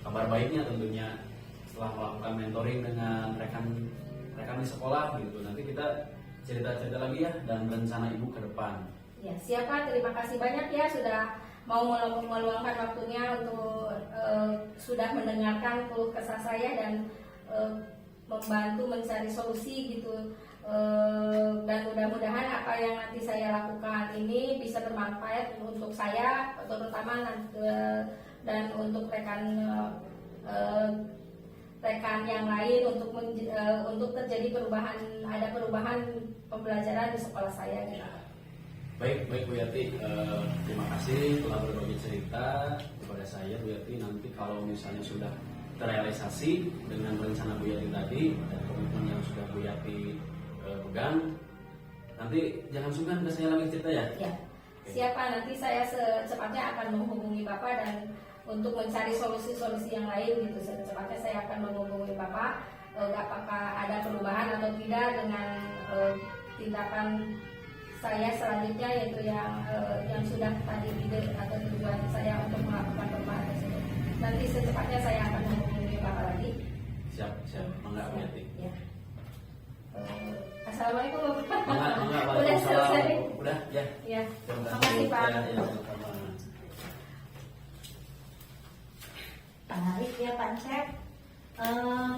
Speaker 5: Kabar baiknya tentunya setelah melakukan mentoring dengan rekan di sekolah gitu. Nanti kita cerita-cerita lagi ya dan rencana Ibu ke depan.
Speaker 3: Ya, siapa? Terima kasih banyak ya sudah mau meluangkan waktunya untuk sudah mendengarkan keluh kesah saya dan membantu mencari solusi gitu Dan mudah-mudahan apa yang nanti saya lakukan ini bisa bermanfaat untuk saya terutama dan untuk rekan yang lain untuk terjadi ada perubahan pembelajaran di sekolah saya gitu.
Speaker 5: Baik Bu Yati, terima kasih telah berbagi cerita kepada saya Bu Yati. Nanti kalau misalnya sudah terrealisasi dengan rencana Bu Yati tadi dan komitmen yang sudah Bu Yati pegang, nanti jangan sungkan ke saya lagi cerita ya.
Speaker 3: Ya, siapa nanti saya secepatnya akan menghubungi Bapak dan untuk mencari solusi-solusi yang lain gitu. Secepatnya saya akan menghubungi Bapak apakah ada perubahan atau tidak dengan tindakan saya selanjutnya yaitu yang sudah tadi ide atau tujuan saya untuk melakukan perubahan tersebut. Nanti secepatnya saya akan menghubungi Bapak lagi.
Speaker 5: Siap, Mangga Bu Yati.
Speaker 3: Ya. Assalamualaikum Bapak.
Speaker 5: Mangga,
Speaker 3: Udah selesai.
Speaker 5: Udah, ya.
Speaker 3: Ya.
Speaker 5: Terima
Speaker 3: Makasih Pak.
Speaker 5: Ya, sama-sama.
Speaker 2: Menarik ya Pak Cep.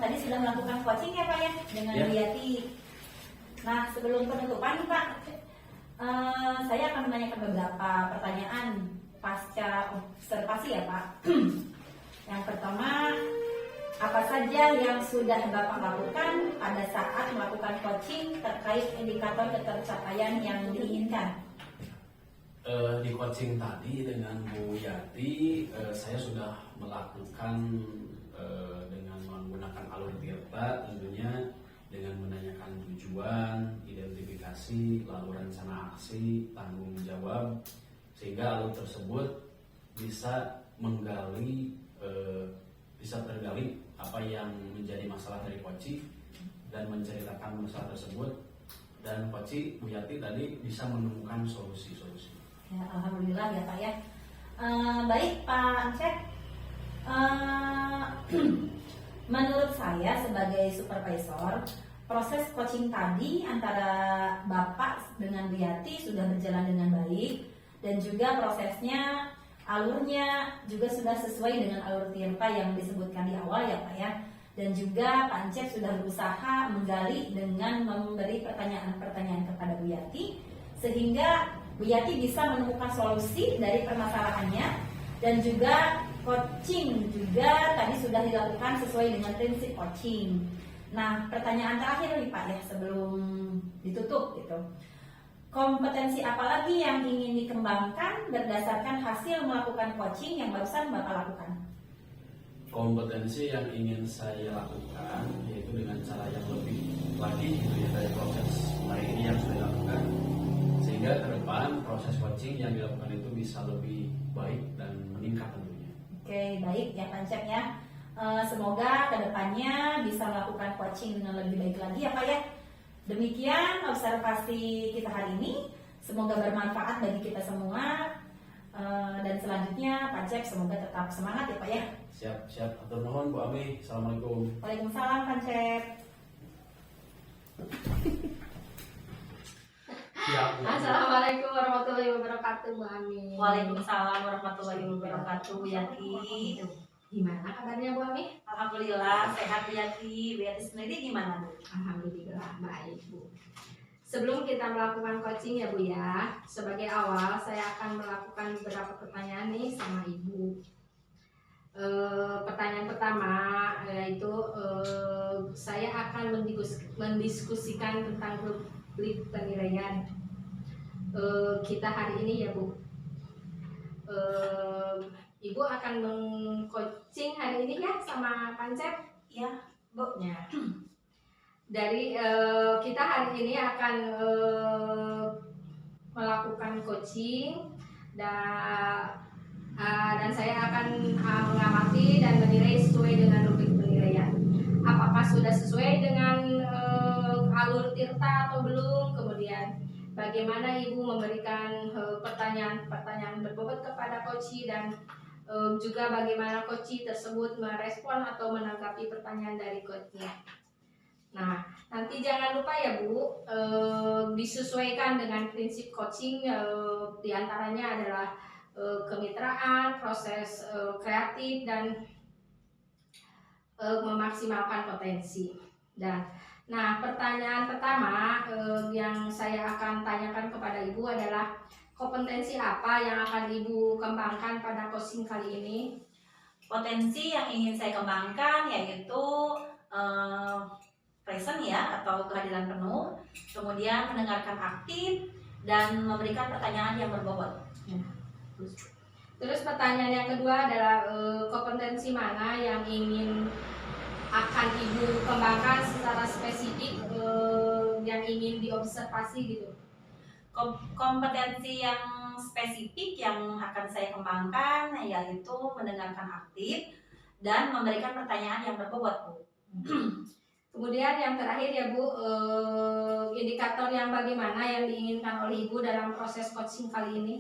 Speaker 2: Tadi sudah melakukan coaching ya Pak ya dengan
Speaker 5: Ya.
Speaker 2: Bu Yati. Nah sebelum penutupan nih Pak, saya akan menanyakan beberapa pertanyaan pasca observasi ya Pak. Yang pertama, apa saja yang sudah Bapak lakukan pada saat melakukan coaching terkait indikator ketercapaian yang diinginkan?
Speaker 5: Di coaching tadi dengan Bu Yati, saya sudah melakukan dengan menggunakan alur tirta tentunya dengan menanyakan tujuan, identifikasi, lalu rencana aksi, tanggung jawab, sehingga alur tersebut bisa tergali apa yang menjadi masalah dari Koci dan menceritakan masalah tersebut, dan Koci Bu Yati tadi bisa menemukan solusi-solusi.
Speaker 2: Ya, alhamdulillah ya Pak ya. Baik Pak Ansep, menurut saya sebagai supervisor, proses coaching tadi antara Bapak dengan Bu Yati sudah berjalan dengan baik, dan juga prosesnya, alurnya juga sudah sesuai dengan alur tirta yang disebutkan di awal ya Pak ya. Dan juga Pak Ansep sudah berusaha menggali dengan memberi pertanyaan-pertanyaan kepada Bu Yati, sehingga Bu Yati bisa menemukan solusi dari permasalahannya, dan juga coaching juga tadi sudah dilakukan sesuai dengan prinsip coaching. Nah, pertanyaan terakhir nih Pak ya sebelum ditutup gitu. Kompetensi apa lagi yang ingin dikembangkan berdasarkan hasil melakukan coaching yang barusan Bapak lakukan?
Speaker 5: Kompetensi yang ingin saya lakukan yaitu dengan cara yang lebih lagi gitu ya dari proses hari ini yang sudah dilakukan, sehingga ke depan proses coaching yang dilakukan itu bisa lebih baik dan meningkat tentunya.
Speaker 2: Oke, baik ya Pak Ansep ya. Semoga kedepannya bisa melakukan coaching dengan lebih baik lagi ya Pak ya. Demikian observasi kita hari ini. Semoga bermanfaat bagi kita semua. Dan selanjutnya Pak Ansep semoga tetap semangat ya Pak ya.
Speaker 5: Siap. Atur nuhun Bu Ami. Assalamualaikum.
Speaker 2: Waalaikumsalam Pak Ansep.
Speaker 3: Assalamualaikum warahmatullahi wabarakatuh Bu Ami.
Speaker 2: Waalaikumsalam warahmatullahi wabarakatuh Bu Yati.
Speaker 3: Gimana kabarnya Bu Ami?
Speaker 2: Alhamdulillah sehat Bu Yati. Bu Yati sendiri gimana Bu?
Speaker 3: Alhamdulillah baik Bu. Sebelum kita melakukan coaching ya Bu ya, sebagai awal saya akan melakukan beberapa pertanyaan nih sama Ibu. Pertanyaan pertama yaitu saya akan mendiskusikan tentang publik penilaian kita hari ini ya Bu. Ibu akan meng-coaching hari ini ya sama Pak Ansep?
Speaker 2: Ya Bu.
Speaker 3: Ya. Dari kita hari ini akan melakukan coaching dan saya akan mengamati dan menilai sesuai dengan rubrik penilaian. Apakah sudah sesuai dengan alur tirta atau belum? Kemudian bagaimana Ibu memberikan pertanyaan-pertanyaan berbobot kepada coach dan juga bagaimana coach tersebut merespon atau menanggapi pertanyaan dari coachnya. Nah, nanti jangan lupa ya Bu, disesuaikan dengan prinsip coaching, diantaranya adalah kemitraan, proses kreatif, dan memaksimalkan potensi. Dan Nah, pertanyaan pertama yang saya akan tanyakan kepada Ibu adalah kompetensi apa yang akan Ibu kembangkan pada coaching kali ini?
Speaker 2: Potensi yang ingin saya kembangkan yaitu present ya, atau kehadiran penuh, kemudian mendengarkan aktif, dan memberikan pertanyaan yang berbobot.
Speaker 3: Terus pertanyaan yang kedua adalah kompetensi mana yang ingin akan Ibu kembangkan secara spesifik yang ingin diobservasi gitu?
Speaker 2: Kompetensi yang spesifik yang akan saya kembangkan yaitu mendengarkan aktif dan memberikan pertanyaan yang berbobot, Bu.
Speaker 3: Kemudian yang terakhir ya Bu, indikator yang bagaimana yang diinginkan oleh Ibu dalam proses coaching kali ini?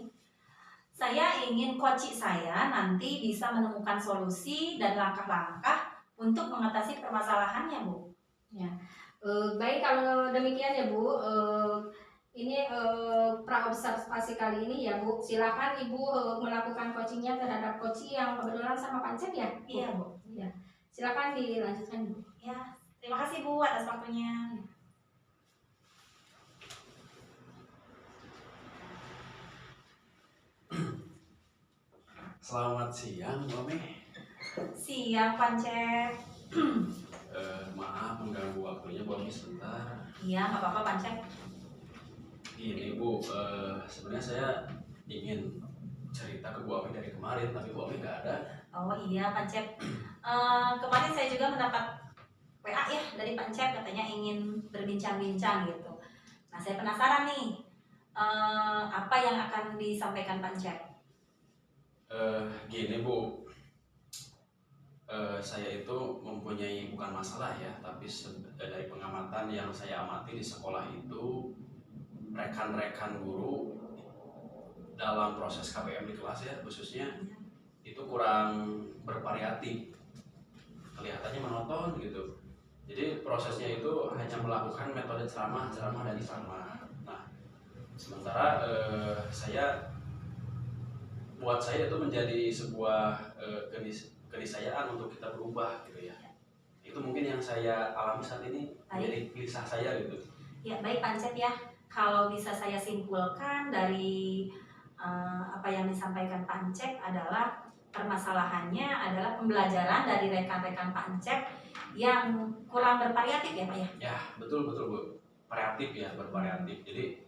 Speaker 2: Saya ingin coach saya nanti bisa menemukan solusi dan langkah-langkah untuk mengatasi permasalahannya, Bu.
Speaker 3: Ya, baik kalau demikian ya Bu. Ini praobservasi kali ini ya Bu. Silakan Ibu melakukan coachingnya terhadap coach yang kebetulan sama Pancep ya?
Speaker 2: Iya, Bu.
Speaker 3: Ya, silakan dilanjutkan Bu.
Speaker 2: Ya, terima kasih Bu atas waktunya.
Speaker 5: Selamat siang, Bu Ami.
Speaker 2: Siang, Pancep.
Speaker 5: Maaf mengganggu waktunya Bu Ami sebentar.
Speaker 2: Iya, nggak apa-apa, Pancep.
Speaker 5: Ini Bu, sebenarnya saya ingin cerita ke Bu Ami dari kemarin, tapi Bu Ami nggak ada.
Speaker 2: Oh iya, Pancep. Kemarin saya juga mendapat WA ya dari Pancep, katanya ingin berbincang-bincang gitu. Nah, saya penasaran nih, apa yang akan disampaikan Pancep?
Speaker 5: Gini Bu, saya itu mempunyai bukan masalah ya, tapi dari pengamatan yang saya amati di sekolah itu, rekan-rekan guru dalam proses KBM di kelas ya khususnya itu kurang bervariatif, kelihatannya monoton gitu. Jadi prosesnya itu hanya melakukan metode ceramah dan ceramah. Nah, sementara buat saya itu menjadi sebuah keniscayaan untuk kita berubah gitu ya. Itu mungkin yang saya alami saat ini menjadi kisah saya gitu.
Speaker 2: Ya, baik Pancep ya. Kalau bisa saya simpulkan dari apa yang disampaikan Pancep adalah permasalahannya adalah pembelajaran dari rekan-rekan Pancep yang kurang bervariatif ya Pak ya?
Speaker 5: Ya, betul Bu. Variatif ya, bervariatif. Jadi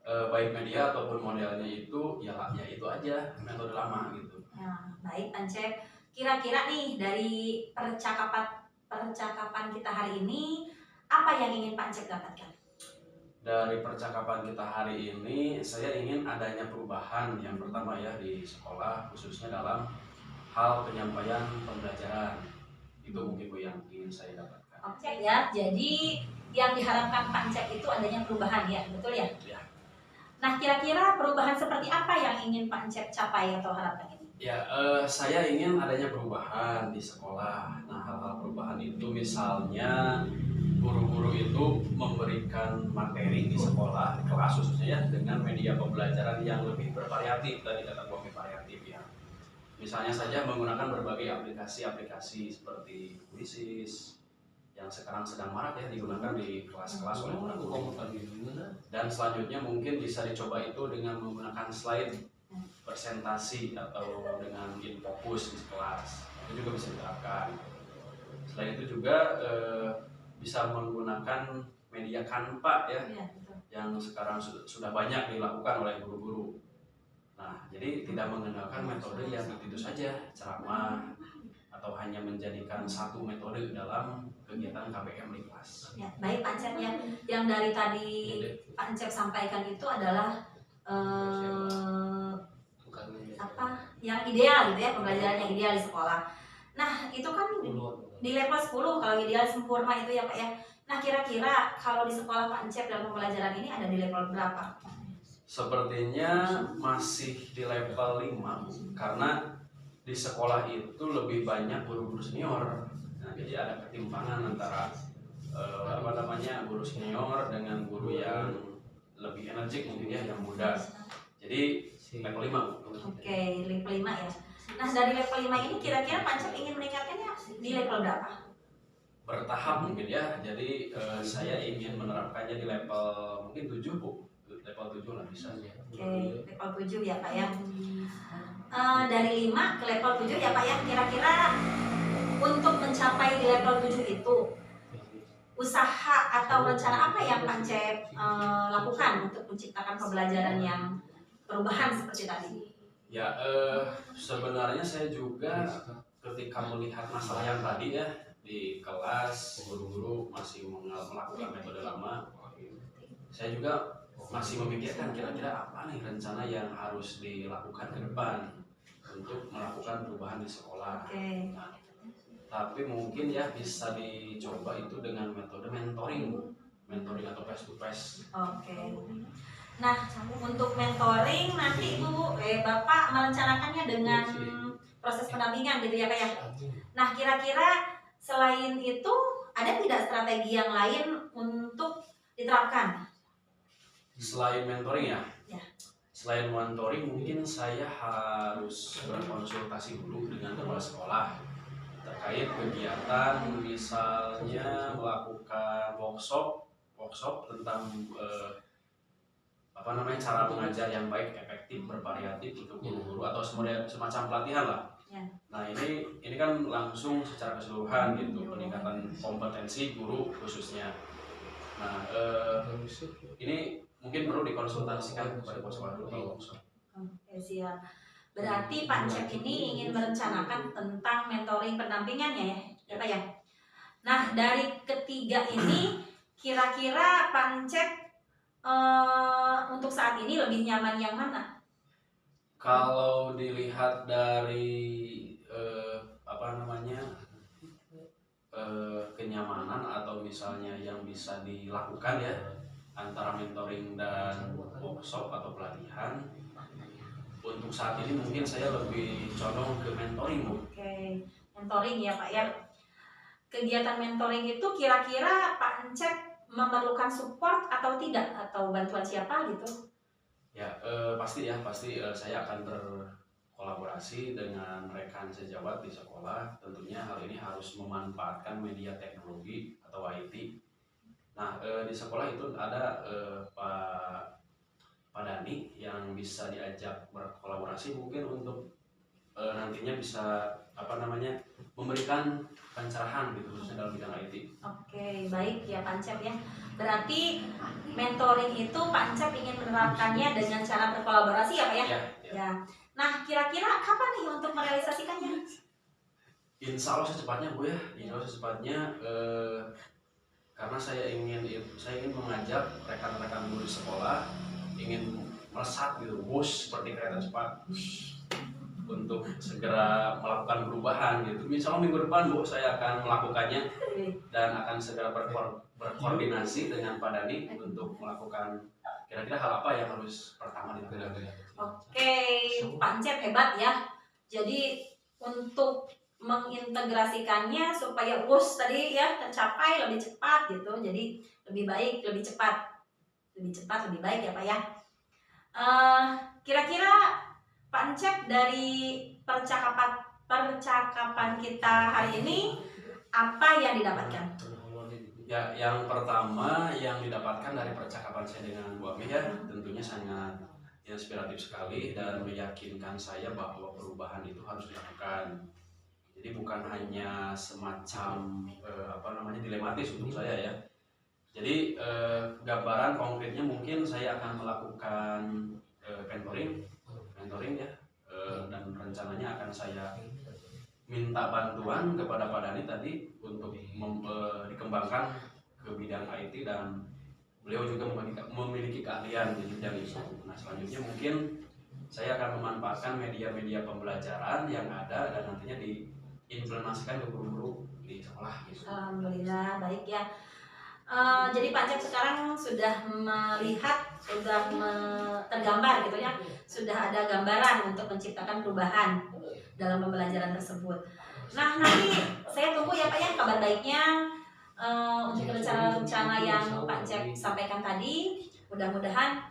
Speaker 5: baik media ataupun modelnya itu ya itu aja metode lama gitu.
Speaker 2: Nah, baik Pancep. Kira-kira nih dari percakapan kita hari ini, apa yang ingin Pancep dapatkan?
Speaker 5: Dari percakapan kita hari ini, saya ingin adanya perubahan yang pertama ya di sekolah, khususnya dalam hal penyampaian pembelajaran. Itu mungkin Bu yang ingin saya dapatkan.
Speaker 2: Oke ya, jadi yang diharapkan Pancep itu adanya perubahan ya, betul ya?
Speaker 5: Ya.
Speaker 2: Nah, kira-kira perubahan seperti apa yang ingin Pancep capai atau harapkan ini?
Speaker 5: Ya, saya ingin adanya perubahan di sekolah. Nah, hal-hal perubahan itu misalnya guru-guru itu memberikan materi di sekolah, di kelas khususnya ya, dengan media pembelajaran yang lebih bervariatif, tadi kata Bu Ami variatif ya. Misalnya saja menggunakan berbagai aplikasi-aplikasi seperti Quizzes yang sekarang sedang marak ya digunakan di kelas-kelas oleh guru. Dan selanjutnya mungkin bisa dicoba itu dengan menggunakan slide presentasi atau dengan infocus di kelas. Itu juga bisa diterapkan. Selain itu juga bisa menggunakan media Canva ya, yang sekarang sudah banyak dilakukan oleh guru-guru. Nah, jadi tidak mengandalkan metode yang itu saja, ceramah atau hanya menjadikan satu metode dalam kegiatan KBM di kelas.
Speaker 2: Ya, baik Pancep ya. Yang dari tadi Pancep sampaikan itu adalah yang ideal gitu ya, pembelajaran yang ideal di sekolah. Nah, itu kan di level 10 kalau ideal sempurna itu ya Pak ya. Nah, kira-kira kalau di sekolah Pancep dalam pembelajaran ini ada di level berapa?
Speaker 5: Sepertinya masih di level 5 karena di sekolah itu lebih banyak guru-guru senior. Nah, jadi ada ketimpangan antara guru senior dengan guru yang lebih energik mungkin ya, yang muda. Jadi level 5.
Speaker 2: Oke, level 5 ya. Nah, dari level 5 ini kira-kira Pancep ingin meningkatkannya di level berapa?
Speaker 5: bertahap mungkin ya. Jadi saya ingin menerapkannya di level mungkin 7 Bu. Level 7 lah bisa.
Speaker 2: Oke, level 7 ya Pak ya. Dari 5 ke level 7 ya Pak ya. Kira-kira untuk mencapai di level 7 itu usaha atau rencana apa yang Pak Cep lakukan untuk menciptakan pembelajaran yang perubahan seperti tadi?
Speaker 5: Ya, sebenarnya saya juga ketika melihat masalah yang tadi ya di kelas guru-guru masih melakukan metode lama, saya juga masih memikirkan kira-kira apa nih rencana yang harus dilakukan ke depan untuk melakukan perubahan di sekolah.
Speaker 2: Oke.
Speaker 5: Nah, tapi mungkin ya bisa dicoba itu dengan metode mentoring atau face to face.
Speaker 2: Oke. Nah, untuk mentoring nanti Bapak merencanakannya dengan proses pendampingan gitu ya Pak ya. Nah, kira-kira selain itu ada tidak strategi yang lain untuk diterapkan?
Speaker 5: Selain mentoring ya?
Speaker 2: Ya.
Speaker 5: Selain mentoring mungkin saya harus berkonsultasi dulu dengan kepala sekolah terkait kegiatan, misalnya melakukan workshop tentang cara mengajar yang baik, efektif, bervariatif untuk guru-guru atau semacam pelatihan lah.
Speaker 2: Ya.
Speaker 5: Nah ini kan langsung secara keseluruhan gitu, peningkatan kompetensi guru khususnya. Nah ini mungkin perlu dikonsultasikan kepada sekolah dulu kalau workshop.
Speaker 2: Oke, siap. Berarti Pak Cep ini ingin merencanakan tentang mentoring pendampingannya ya Pak ya. Nah, dari ketiga ini kira-kira Pak Cep untuk saat ini lebih nyaman yang mana?
Speaker 5: Kalau dilihat dari kenyamanan atau misalnya yang bisa dilakukan ya antara mentoring dan workshop atau pelatihan, untuk saat ini mungkin saya lebih condong ke mentoring Bu.
Speaker 2: Oke, mentoring ya Pak ya. Kegiatan mentoring itu kira-kira Pak Cep memerlukan support atau tidak, atau bantuan siapa gitu?
Speaker 5: Ya pasti saya akan berkolaborasi dengan rekan sejawat di sekolah. Tentunya hal ini harus memanfaatkan media teknologi atau IT. Nah di sekolah itu ada Pak Dani yang bisa diajak berkolaborasi mungkin untuk nantinya bisa memberikan pencerahan gitu khususnya dalam bidang IT.
Speaker 2: Oke, baik ya Pak Cep ya. Berarti mentoring itu Pak Cep ingin menerapkannya dengan cara berkolaborasi ya Pak ya? Ya. Nah, kira-kira kapan nih untuk merealisasikannya?
Speaker 5: Insya Allah secepatnya Bu ya. Insya Allah secepatnya karena saya ingin mengajak rekan-rekan guru di sekolah ingin melesat gitu, bus seperti kereta cepat untuk segera melakukan perubahan gitu. Misalnya minggu depan Bu saya akan melakukannya dan akan segera berkoordinasi dengan Pak Dani untuk melakukan kira-kira hal apa yang harus pertama dilakukan.
Speaker 2: Oke, Pak Cep hebat ya. Jadi untuk mengintegrasikannya supaya WUS tadi ya tercapai lebih cepat gitu. Jadi lebih baik, lebih cepat, lebih baik ya Pak ya. Kira-kira Pak Cep dari percakapan kita hari ini apa yang didapatkan?
Speaker 5: Ya, yang pertama yang didapatkan dari percakapan saya dengan Bu Ami ya tentunya sangat inspiratif sekali dan meyakinkan saya bahwa perubahan itu harus dilakukan. Jadi bukan hanya semacam dilematis untuk saya ya. Jadi gambaran konkretnya mungkin saya akan melakukan mentoring ya dan rencananya akan saya minta bantuan kepada Pak Dani tadi untuk dikembangkan ke bidang IT dan beliau juga memiliki keahlian di bidang itu. Nah selanjutnya mungkin saya akan memanfaatkan media-media pembelajaran yang ada dan nantinya diimplementasikan ke guru-guru di sekolah gitu.
Speaker 2: Alhamdulillah baik ya. Jadi Pak Cep sekarang sudah melihat, tergambar gitu ya, sudah ada gambaran untuk menciptakan perubahan dalam pembelajaran tersebut. Nah nanti saya tunggu ya Pak ya kabar baiknya untuk rencana-rencana yang Pak Cep sampaikan tadi. Mudah-mudahan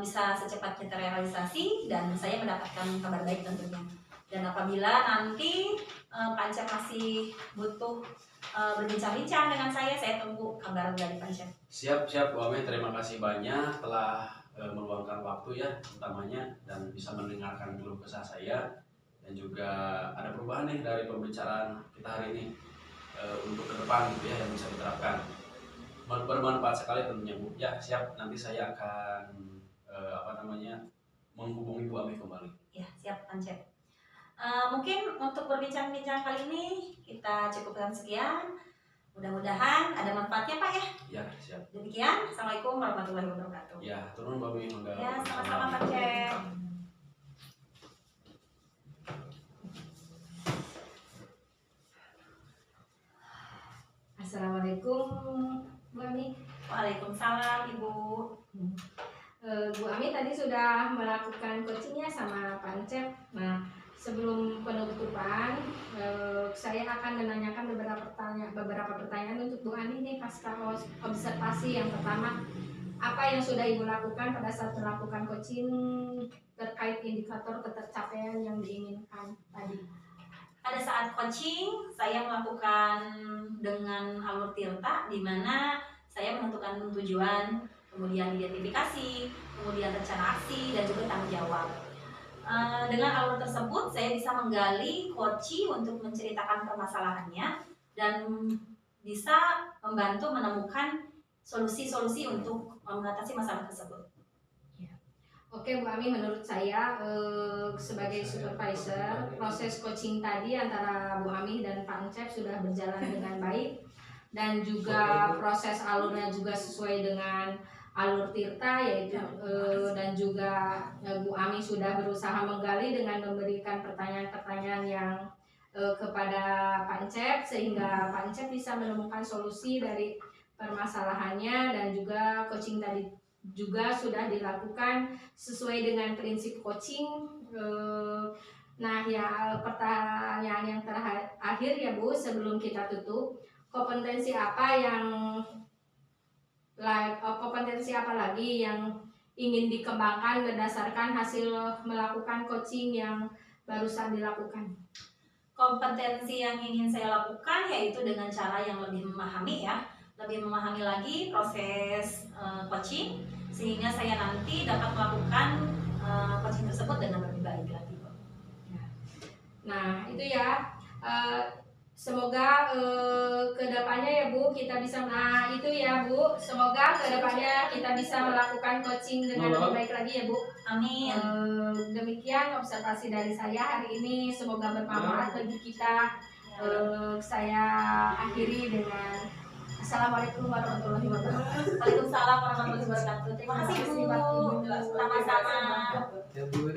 Speaker 2: bisa secepatnya terrealisasi dan saya mendapatkan kabar baik tentunya. Dan apabila nanti Pak Cep masih butuh berbincang-bincang dengan saya tunggu kabar dari Pancep.
Speaker 5: Siap Bu Ami, terima kasih banyak telah meluangkan waktu ya utamanya dan bisa mendengarkan keluh kesah saya, dan juga ada perubahan nih dari pembicaraan kita hari ini untuk ke depan gitu ya yang bisa diterapkan. Bermanfaat sekali tentunya Bu. Ya siap, nanti saya akan menghubungi Bu Ami kembali.
Speaker 2: Ya siap Pancep. Mungkin untuk berbincang-bincang kali ini kita cukupkan sekian. Mudah-mudahan ada manfaatnya Pak ya.
Speaker 5: Ya siap.
Speaker 2: Demikian, Assalamualaikum warahmatullahi wabarakatuh.
Speaker 5: Ya turun Bu Ami, mangga.
Speaker 2: Ya sama-sama Pancep.
Speaker 3: Assalamualaikum Bu Ami.
Speaker 2: Waalaikumsalam Ibu.
Speaker 3: Bu Ami tadi sudah melakukan coachingnya sama Pancep. Nah, sebelum penutupan, saya akan menanyakan beberapa pertanyaan untuk Bu Ami nih pasca observasi. Yang pertama, apa yang sudah Ibu lakukan pada saat melakukan coaching terkait indikator ketercapaian yang diinginkan tadi?
Speaker 2: Pada saat coaching, saya melakukan dengan alur Tirta, di mana saya menentukan tujuan, kemudian identifikasi, kemudian rencana aksi, dan juga tanggung jawab. Dengan alur tersebut, saya bisa menggali coachee untuk menceritakan permasalahannya dan bisa membantu menemukan solusi-solusi untuk mengatasi masalah tersebut.
Speaker 3: Oke Bu Ami, menurut saya sebagai supervisor, proses coaching tadi antara Bu Ami dan Pancep sudah berjalan dengan baik, dan juga proses alurnya juga sesuai dengan alur Tirta, yaitu dan juga Bu Ami sudah berusaha menggali dengan memberikan pertanyaan-pertanyaan yang kepada Pancep, sehingga Pancep bisa menemukan solusi dari permasalahannya, dan juga coaching tadi juga sudah dilakukan sesuai dengan prinsip coaching. Nah ya, pertanyaan yang terakhir ya Bu, sebelum kita tutup, kompetensi apa lagi yang ingin dikembangkan berdasarkan hasil melakukan coaching yang barusan dilakukan?
Speaker 2: Kompetensi yang ingin saya lakukan yaitu dengan cara yang lebih memahami lagi proses coaching, sehingga saya nanti dapat melakukan coaching tersebut dengan lebih baik lagi.
Speaker 3: Nah itu ya, semoga kedepannya ya Bu kita bisa, itu ya Bu, semoga kedepannya kita bisa melakukan coaching dengan lebih baik lagi ya Bu.
Speaker 2: Amin.
Speaker 3: Demikian observasi dari saya hari ini, semoga bermanfaat bagi kita. Saya akhiri dengan Assalamualaikum warahmatullahi wabarakatuh.
Speaker 2: Waalaikumsalam warahmatullahi wabarakatuh. Terima kasih Bu. Sama-sama.